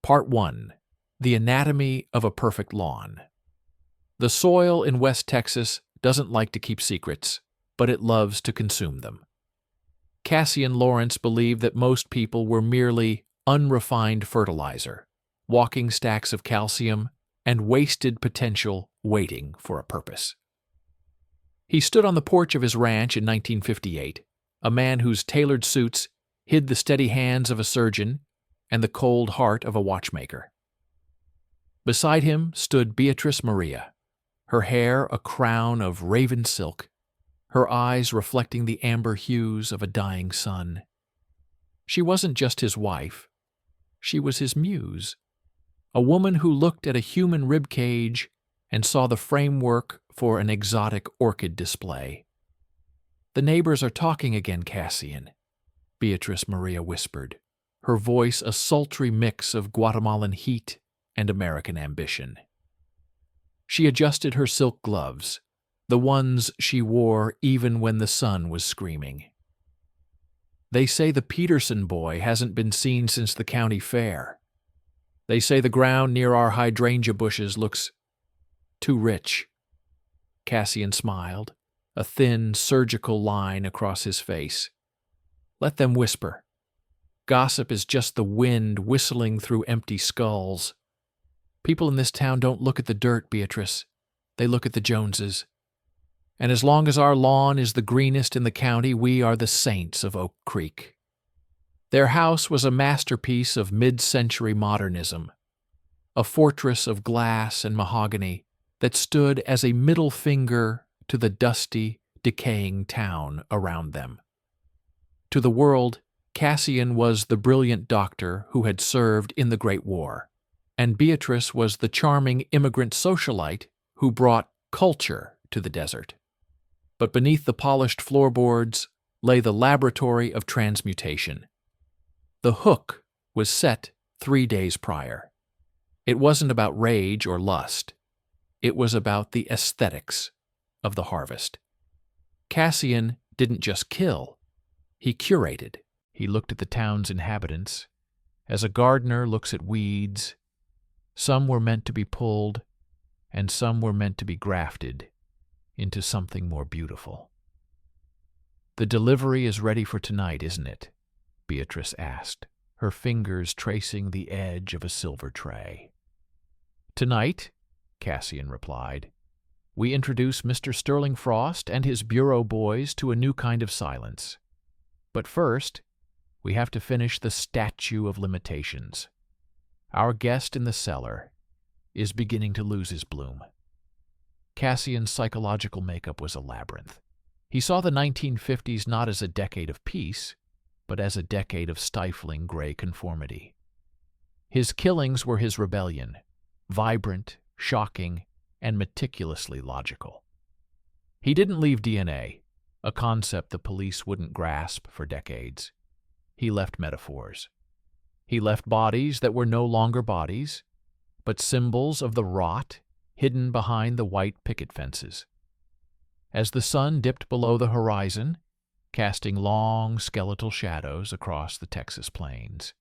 Part 1. The Anatomy of a Perfect Lawn. The soil in West Texas doesn't like to keep secrets, but it loves to consume them. Cassian Laurence believed that most people were merely unrefined fertilizer, walking stacks of calcium, and wasted potential waiting for a purpose. He stood on the porch of his ranch in 1958, a man whose tailored suits hid the steady hands of a surgeon and the cold heart of a watchmaker. Beside him stood Beatrice-Maria, her hair a crown of raven silk, her eyes reflecting the amber hues of a dying sun. She wasn't just his wife, she was his muse, a woman who looked at a human rib cage and saw the framework for an exotic orchid display. "The neighbors are talking again, Cassian," Beatrice-Maria whispered, her voice a sultry mix of Guatemalan heat and American ambition. She adjusted her silk gloves, the ones she wore even when the sun was screaming. "They say the Peterson boy hasn't been seen since the county fair. They say the ground near our hydrangea bushes looks too rich." Cassian smiled, a thin, surgical line across his face. "Let them whisper. Gossip is just the wind whistling through empty skulls. People in this town don't look at the dirt, Beatrice. They look at the Joneses. And as long as our lawn is the greenest in the county, we are the saints of Oak Creek." Their house was a masterpiece of mid-century modernism, a fortress of glass and mahogany that stood as a middle finger to the dusty, decaying town around them. To the world, Cassian was the brilliant doctor who had served in the Great War, and Beatrice was the charming immigrant socialite who brought culture to the desert. But beneath the polished floorboards lay the laboratory of transmutation. The hook was set 3 days prior. It wasn't about rage or lust. It was about the aesthetics of the harvest. Cassian didn't just kill. He curated. He looked at the town's inhabitants as a gardener looks at weeds. Some were meant to be pulled, and some were meant to be grafted into something more beautiful. "The delivery is ready for tonight, isn't it?" Beatrice asked, her fingers tracing the edge of a silver tray. "Tonight," Cassian replied, "we introduce Mr. Sterling Frost and his bureau boys to a new kind of silence. But first, we have to finish the statue of limitations. Our guest in the cellar is beginning to lose his bloom." Cassian's psychological makeup was a labyrinth. He saw the 1950s not as a decade of peace, but as a decade of stifling gray conformity. His killings were his rebellion, vibrant, shocking, and meticulously logical. He didn't leave DNA, a concept the police wouldn't grasp for decades. He left metaphors. He left bodies that were no longer bodies, but symbols of the rot hidden behind the white picket fences. As the sun dipped below the horizon, casting long skeletal shadows across the Texas plains,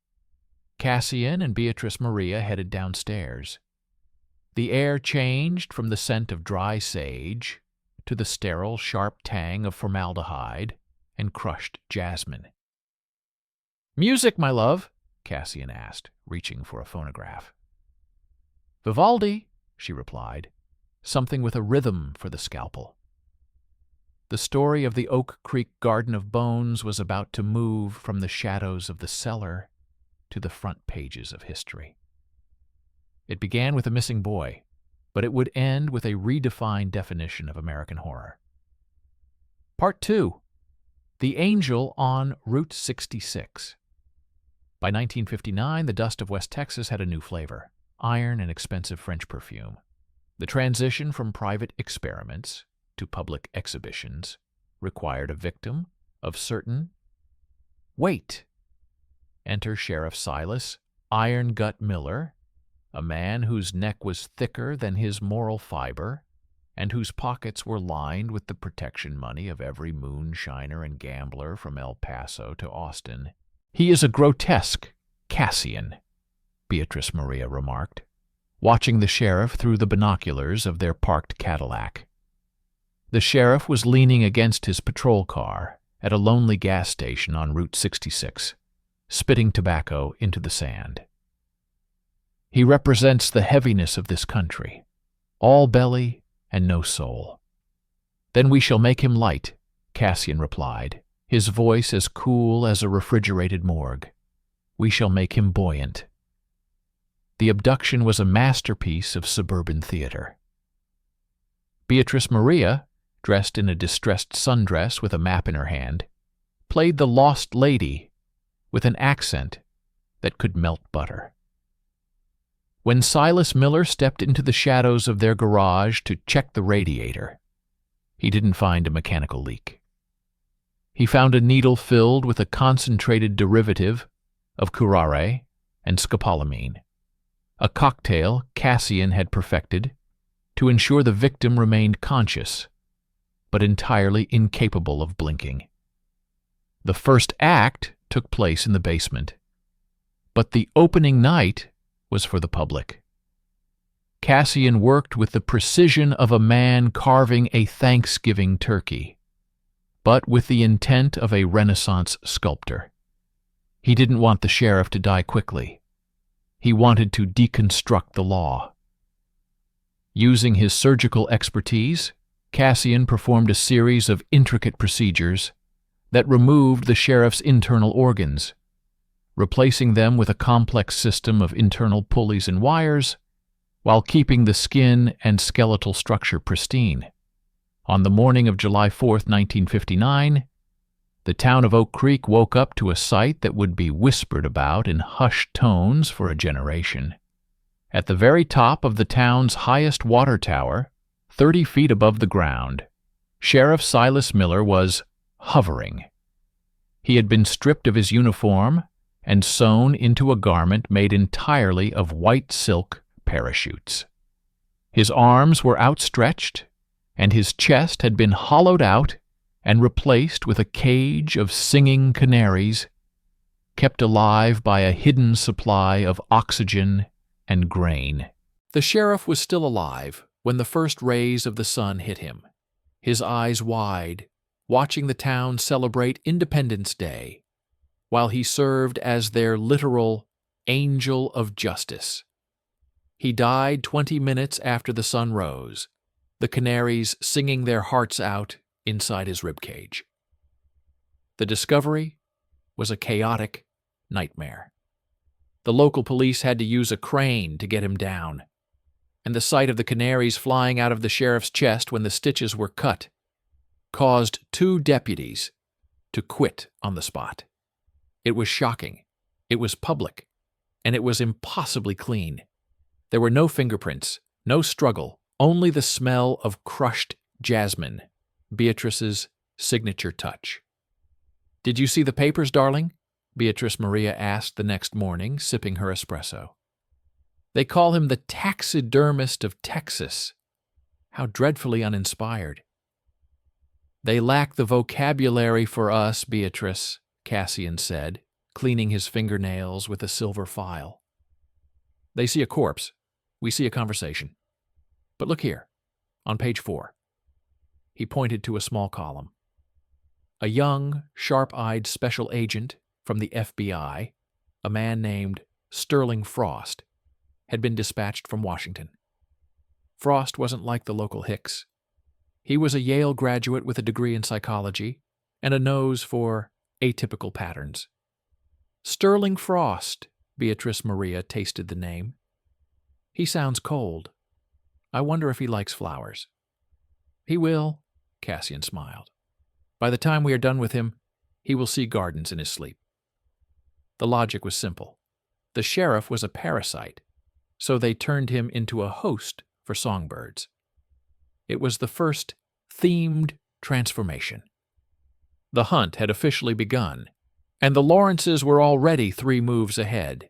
Cassian and Beatrice-Maria headed downstairs. The air changed from the scent of dry sage to the sterile, sharp tang of formaldehyde and crushed jasmine. "Music, my love?" Cassian asked, reaching for a phonograph. "Vivaldi," she replied, something with a rhythm for the scalpel. The story of the Oak Creek Garden of Bones was about to move from the shadows of the cellar to the front pages of history. It began with a missing boy, but it would end with a redefined definition of American horror. Part 2. The Angel on Route 66. By 1959, the dust of West Texas had a new flavor: iron and expensive French perfume. The transition from private experiments to public exhibitions required a victim of certain... Wait! Enter Sheriff Silas Iron Gut Miller, a man whose neck was thicker than his moral fiber and whose pockets were lined with the protection money of every moonshiner and gambler from El Paso to Austin. He is a grotesque Cassian, Beatrice-Maria remarked, watching the sheriff through the binoculars of their parked Cadillac. The sheriff was leaning against his patrol car at a lonely gas station on Route 66, spitting tobacco into the sand. He represents the heaviness of this country, all belly and no soul. Then we shall make him light, Cassian replied, his voice as cool as a refrigerated morgue. We shall make him buoyant. The abduction was a masterpiece of suburban theater. Beatrice-Maria, dressed in a distressed sundress with a map in her hand, played the lost lady with an accent that could melt butter. When Silas Miller stepped into the shadows of their garage to check the radiator, he didn't find a mechanical leak. He found a needle filled with a concentrated derivative of curare and scopolamine, a cocktail Cassian had perfected to ensure the victim remained conscious, but entirely incapable of blinking. The first act took place in the basement, but the opening night was for the public. Cassian worked with the precision of a man carving a Thanksgiving turkey, but with the intent of a Renaissance sculptor. He didn't want the sheriff to die quickly. He wanted to deconstruct the law. Using his surgical expertise, Cassian performed a series of intricate procedures that removed the sheriff's internal organs, replacing them with a complex system of internal pulleys and wires, while keeping the skin and skeletal structure pristine. On the morning of July 4, 1959, the town of Oak Creek woke up to a sight that would be whispered about in hushed tones for a generation. At the very top of the town's highest water tower, 30 feet above the ground, Sheriff Silas Miller was hovering. He had been stripped of his uniform and sewn into a garment made entirely of white silk parachutes. His arms were outstretched, and his chest had been hollowed out and replaced with a cage of singing canaries, kept alive by a hidden supply of oxygen and grain. The sheriff was still alive when the first rays of the sun hit him, his eyes wide, watching the town celebrate Independence Day, while he served as their literal angel of justice. He died 20 minutes after the sun rose, the canaries singing their hearts out inside his ribcage. The discovery was a chaotic nightmare. The local police had to use a crane to get him down, and the sight of the canaries flying out of the sheriff's chest when the stitches were cut caused 2 deputies to quit on the spot. It was shocking, it was public, and it was impossibly clean. There were no fingerprints, no struggle, only the smell of crushed jasmine, Beatrice's signature touch. "Did you see the papers, darling?" Beatrice-Maria asked the next morning, sipping her espresso. "They call him the taxidermist of Texas. How dreadfully uninspired." "They lack the vocabulary for us, Beatrice," Cassian said, cleaning his fingernails with a silver file. "They see a corpse. We see a conversation. But look here, on page 4. He pointed to a small column. A young, sharp-eyed special agent from the FBI, a man named Sterling Frost, had been dispatched from Washington. Frost wasn't like the local Hicks. He was a Yale graduate with a degree in psychology and a nose for atypical patterns. Sterling Frost, Beatrice-Maria tasted the name. He sounds cold. I wonder if he likes flowers. He will, Cassian smiled. By the time we are done with him, he will see gardens in his sleep. The logic was simple. The sheriff was a parasite, so they turned him into a host for songbirds. It was the first themed transformation. The hunt had officially begun, and the Lawrences were already 3 moves ahead.